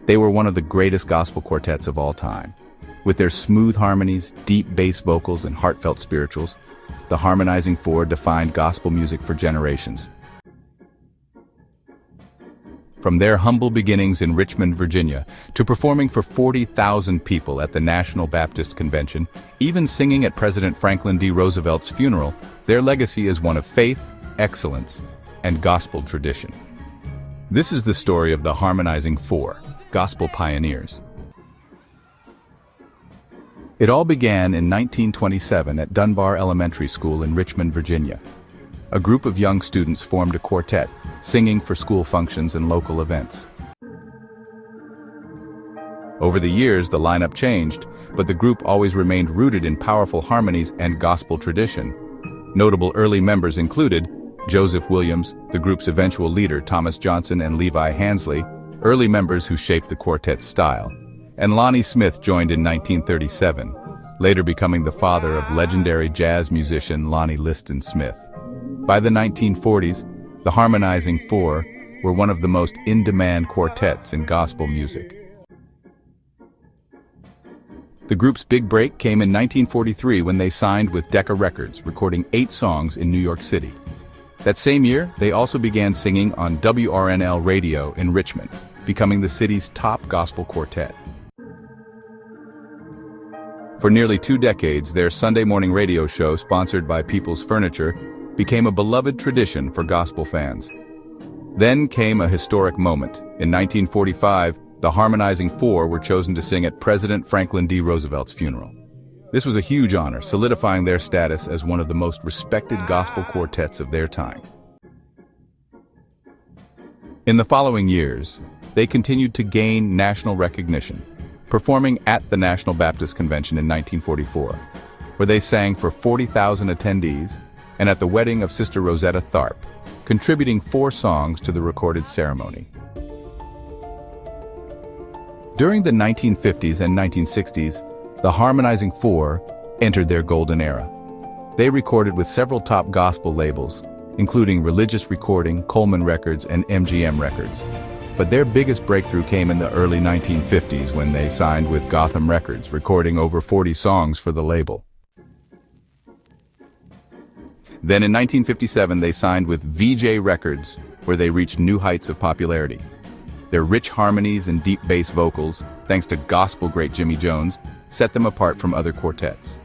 They were one of the greatest gospel quartets of all time. With their smooth harmonies, deep bass vocals, and heartfelt spirituals, the Harmonizing Four defined gospel music for generations. From their humble beginnings in Richmond, Virginia, to performing for 40,000 people at the National Baptist Convention, even singing at President Franklin D. Roosevelt's funeral, their legacy is one of faith, excellence, and gospel tradition. This is the story of the Harmonizing Four, gospel pioneers. It all began in 1927 at Dunbar Elementary School in Richmond, Virginia. A group of young students formed a quartet, singing for school functions and local events. Over the years, the lineup changed, but the group always remained rooted in powerful harmonies and gospel tradition. Notable early members included Joseph Williams, the group's eventual leader Thomas Johnson and Levi Hansley, early members who shaped the quartet's style, and Lonnie Smith joined in 1937, later becoming the father of legendary jazz musician Lonnie Liston Smith. By the 1940s, the Harmonizing Four were one of the most in-demand quartets in gospel music. The group's big break came in 1943 when they signed with Decca Records, recording 8 songs in New York City. That same year, they also began singing on WRNL radio in Richmond, becoming the city's top gospel quartet. For nearly 2 decades, their Sunday morning radio show, sponsored by People's Furniture, became a beloved tradition for gospel fans. Then came a historic moment. In 1945, the Harmonizing Four were chosen to sing at President Franklin D. Roosevelt's funeral. This was a huge honor, solidifying their status as one of the most respected gospel quartets of their time. In the following years, they continued to gain national recognition, performing at the National Baptist Convention in 1944, where they sang for 40,000 attendees, and at the wedding of Sister Rosetta Tharpe, contributing 4 songs to the recorded ceremony. During the 1950s and 1960s, the Harmonizing Four entered their golden era. They recorded with several top gospel labels, including Religious Recording, Coleman Records, and MGM Records. But their biggest breakthrough came in the early 1950s when they signed with Gotham Records, recording over 40 songs for the label. Then in 1957, they signed with VJ Records, where they reached new heights of popularity. Their rich harmonies and deep bass vocals, thanks to gospel great Jimmy Jones, set them apart from other quartets.